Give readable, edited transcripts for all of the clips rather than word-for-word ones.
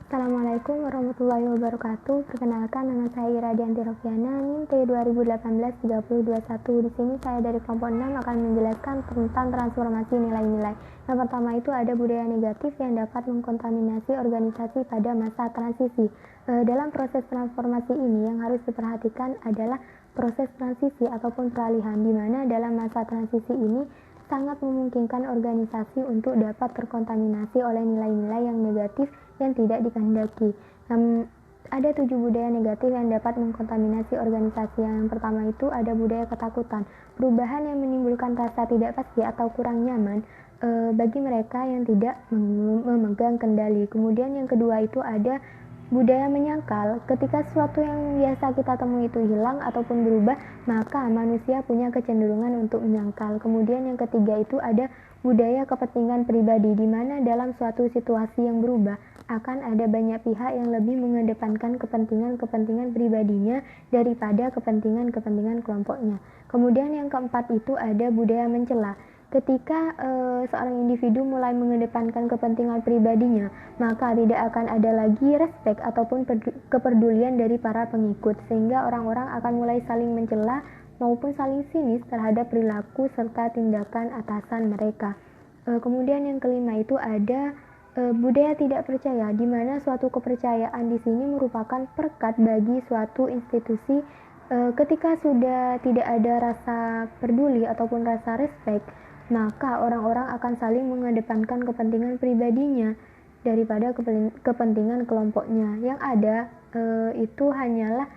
Assalamualaikum warahmatullahi wabarakatuh. Perkenalkan, nama saya Ira Dianti Rofiana, NIM T2018-3021. Di sini saya dari kelompok 6 akan menjelaskan tentang transformasi nilai-nilai. Yang pertama itu ada budaya negatif yang dapat mengkontaminasi organisasi pada masa transisi. Dalam proses transformasi ini yang harus diperhatikan adalah proses transisi ataupun peralihan, di mana dalam masa transisi ini sangat memungkinkan organisasi untuk dapat terkontaminasi oleh nilai-nilai yang negatif yang tidak dikehendaki. Ada 7 budaya negatif yang dapat mengkontaminasi organisasi. Yang pertama itu ada budaya ketakutan, perubahan yang menimbulkan rasa tidak pasti atau kurang nyaman bagi mereka yang tidak memegang kendali. Kemudian yang kedua itu ada budaya menyangkal. Ketika sesuatu yang biasa kita temui itu hilang ataupun berubah, maka manusia punya kecenderungan untuk menyangkal. Kemudian yang ketiga itu ada budaya kepentingan pribadi, di mana dalam suatu situasi yang berubah akan ada banyak pihak yang lebih mengedepankan kepentingan pribadinya daripada kepentingan kelompoknya. Kemudian yang keempat itu ada budaya mencela. Ketika seorang individu mulai mengedepankan kepentingan pribadinya, maka tidak akan ada lagi respek ataupun kepedulian dari para pengikut, sehingga orang-orang akan mulai saling mencela maupun saling sinis terhadap perilaku serta tindakan atasan mereka. Kemudian yang kelima itu ada budaya tidak percaya, di mana suatu kepercayaan di sini merupakan perekat bagi suatu institusi. Ketika sudah tidak ada rasa peduli ataupun rasa respek, maka orang-orang akan saling mengedepankan kepentingan pribadinya daripada kepentingan kelompoknya. Yang ada itu hanyalah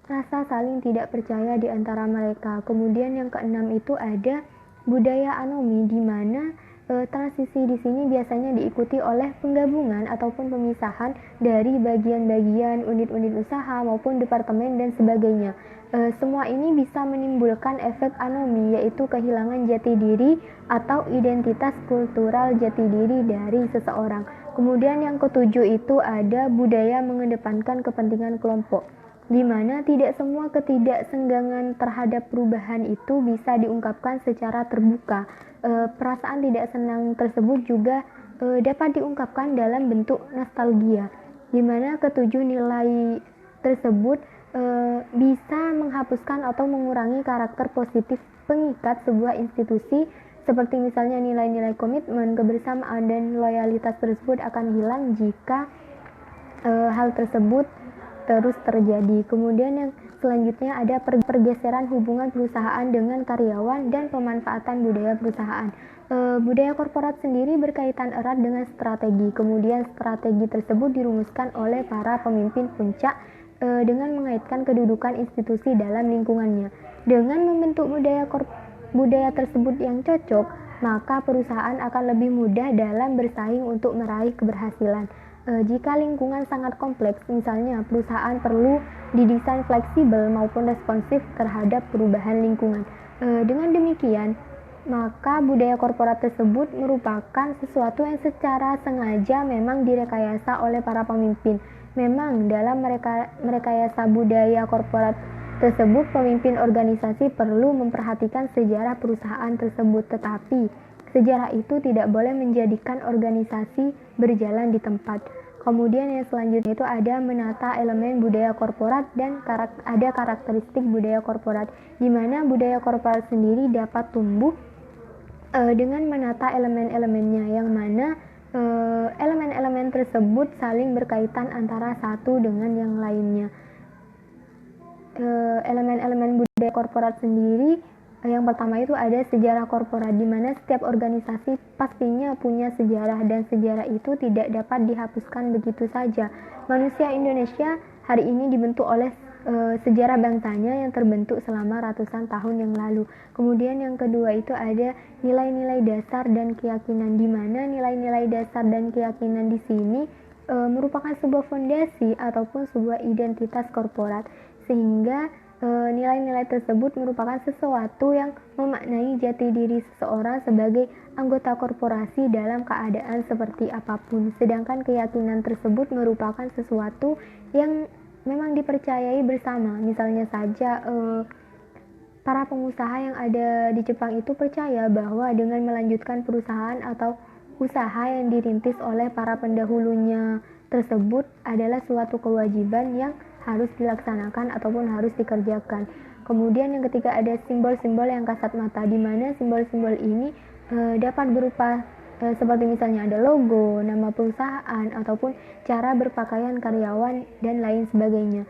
rasa saling tidak percaya di antara mereka. Kemudian yang keenam itu ada budaya anomi, di mana transisi di sini biasanya diikuti oleh penggabungan ataupun pemisahan dari bagian-bagian unit-unit usaha maupun departemen dan sebagainya. Semua ini bisa menimbulkan efek anomi, yaitu kehilangan jati diri atau identitas kultural jati diri dari seseorang. Kemudian yang ketujuh itu ada budaya mengedepankan kepentingan kelompok, di mana tidak semua ketidaksenggangan terhadap perubahan itu bisa diungkapkan secara terbuka. Perasaan tidak senang tersebut juga dapat diungkapkan dalam bentuk nostalgia, di mana ketujuh nilai tersebut bisa menghapuskan atau mengurangi karakter positif pengikat sebuah institusi, seperti misalnya nilai-nilai komitmen, kebersamaan, dan loyalitas tersebut akan hilang jika hal tersebut terus terjadi. Kemudian yang selanjutnya ada pergeseran hubungan perusahaan dengan karyawan dan pemanfaatan budaya perusahaan. Budaya korporat sendiri berkaitan erat dengan strategi. Kemudian strategi tersebut dirumuskan oleh para pemimpin puncak dengan mengaitkan kedudukan institusi dalam lingkungannya. Dengan membentuk budaya tersebut yang cocok, maka perusahaan akan lebih mudah dalam bersaing untuk meraih keberhasilan. Jika lingkungan sangat kompleks, misalnya perusahaan perlu didesain fleksibel maupun responsif terhadap perubahan lingkungan. Dengan demikian, maka budaya korporat tersebut merupakan sesuatu yang secara sengaja memang direkayasa oleh para pemimpin. Memang dalam merekayasa budaya korporat tersebut, pemimpin organisasi perlu memperhatikan sejarah perusahaan tersebut, tetapi sejarah itu tidak boleh menjadikan organisasi berjalan di tempat. Kemudian yang selanjutnya itu ada menata elemen budaya korporat dan ada karakteristik budaya korporat, di mana budaya korporat sendiri dapat tumbuh dengan menata elemen-elemennya, yang mana elemen-elemen tersebut saling berkaitan antara satu dengan yang lainnya. Elemen-elemen budaya korporat sendiri, yang pertama itu ada sejarah korporat, di mana setiap organisasi pastinya punya sejarah, dan sejarah itu tidak dapat dihapuskan begitu saja. Manusia Indonesia hari ini dibentuk oleh sejarah bangsanya yang terbentuk selama ratusan tahun yang lalu. Kemudian yang kedua itu ada nilai-nilai dasar dan keyakinan, di mana nilai-nilai dasar dan keyakinan di sini merupakan sebuah fondasi ataupun sebuah identitas korporat, sehingga nilai-nilai tersebut merupakan sesuatu yang memaknai jati diri seseorang sebagai anggota korporasi dalam keadaan seperti apapun. Sedangkan keyakinan tersebut merupakan sesuatu yang memang dipercayai bersama. Misalnya saja para pengusaha yang ada di Jepang itu percaya bahwa dengan melanjutkan perusahaan atau usaha yang dirintis oleh para pendahulunya tersebut adalah suatu kewajiban yang harus dilaksanakan ataupun harus dikerjakan. Kemudian yang ketiga ada simbol-simbol yang kasat mata, di mana simbol-simbol ini dapat berupa seperti misalnya ada logo, nama perusahaan, ataupun cara berpakaian karyawan dan lain sebagainya.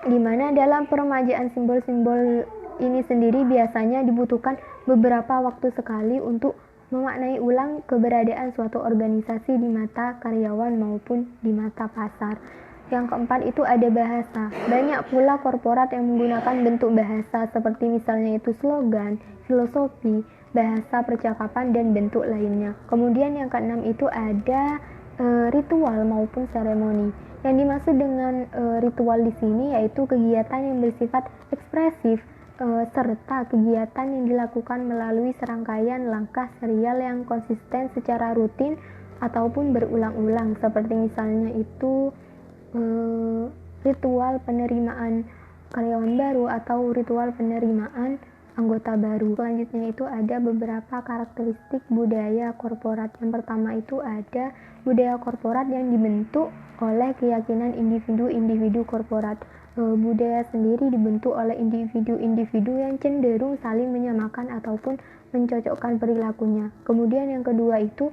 Di mana dalam peremajaan simbol-simbol ini sendiri biasanya dibutuhkan beberapa waktu sekali untuk memaknai ulang keberadaan suatu organisasi di mata karyawan maupun di mata pasar. Yang keempat itu ada bahasa. Banyak pula korporat yang menggunakan bentuk bahasa seperti misalnya itu slogan, filosofi, bahasa percakapan, dan bentuk lainnya. Kemudian yang keenam itu ada ritual maupun seremoni. Yang dimaksud dengan ritual di sini yaitu kegiatan yang bersifat ekspresif serta kegiatan yang dilakukan melalui serangkaian langkah serial yang konsisten secara rutin ataupun berulang-ulang, seperti misalnya itu ritual penerimaan karyawan baru atau ritual penerimaan anggota baru. Selanjutnya itu ada beberapa karakteristik budaya korporat. Yang pertama itu ada budaya korporat yang dibentuk oleh keyakinan individu-individu korporat. Budaya sendiri dibentuk oleh individu-individu yang cenderung saling menyamakan ataupun mencocokkan perilakunya. Kemudian yang kedua itu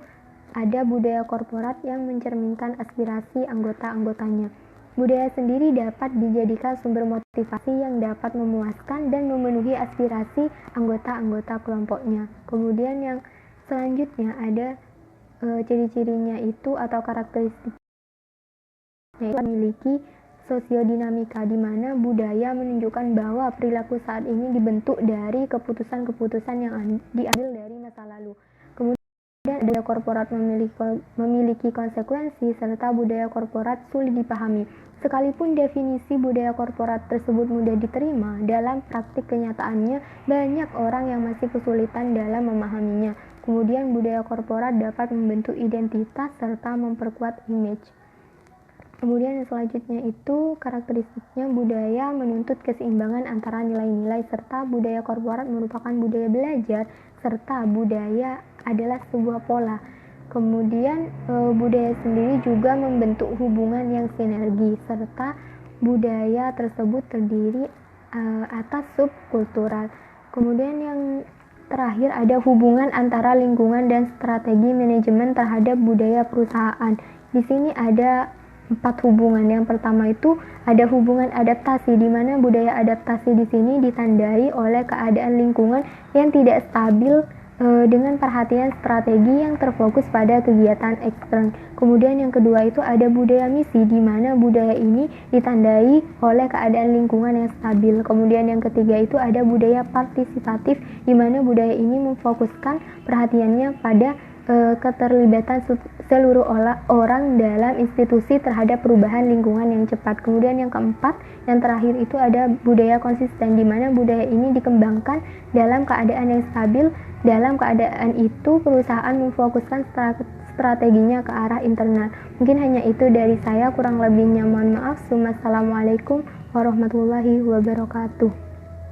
ada budaya korporat yang mencerminkan aspirasi anggota-anggotanya. Budaya sendiri dapat dijadikan sumber motivasi yang dapat memuaskan dan memenuhi aspirasi anggota-anggota kelompoknya. Kemudian yang selanjutnya ada ciri-cirinya itu atau karakteristiknya itu memiliki sosiodinamika, di mana budaya menunjukkan bahwa perilaku saat ini dibentuk dari keputusan-keputusan yang diambil dari masa lalu. Kemudian budaya korporat memiliki konsekuensi serta budaya korporat sulit dipahami. Sekalipun definisi budaya korporat tersebut mudah diterima, dalam praktik kenyataannya banyak orang yang masih kesulitan dalam memahaminya. Kemudian budaya korporat dapat membentuk identitas serta memperkuat image. Kemudian yang selanjutnya itu karakteristiknya budaya menuntut keseimbangan antara nilai-nilai serta budaya korporat merupakan budaya belajar serta budaya adalah sebuah pola. Kemudian budaya sendiri juga membentuk hubungan yang sinergi serta budaya tersebut terdiri atas subkultural. Kemudian yang terakhir ada hubungan antara lingkungan dan strategi manajemen terhadap budaya perusahaan. Di sini ada 4 hubungan. Yang pertama itu ada hubungan adaptasi, di mana budaya adaptasi di sini ditandai oleh keadaan lingkungan yang tidak stabil dengan perhatian strategi yang terfokus pada kegiatan ekstern. Kemudian yang kedua itu ada budaya misi, di mana budaya ini ditandai oleh keadaan lingkungan yang stabil. Kemudian yang ketiga itu ada budaya partisipatif, di mana budaya ini memfokuskan perhatiannya pada keterlibatan seluruh orang dalam institusi terhadap perubahan lingkungan yang cepat. Kemudian yang keempat, yang terakhir itu ada budaya konsisten, di mana budaya ini dikembangkan dalam keadaan yang stabil. Dalam keadaan itu perusahaan memfokuskan strateginya ke arah internal. Mungkin hanya itu dari saya, kurang lebihnya mohon maaf. Wassalamualaikum warahmatullahi wabarakatuh.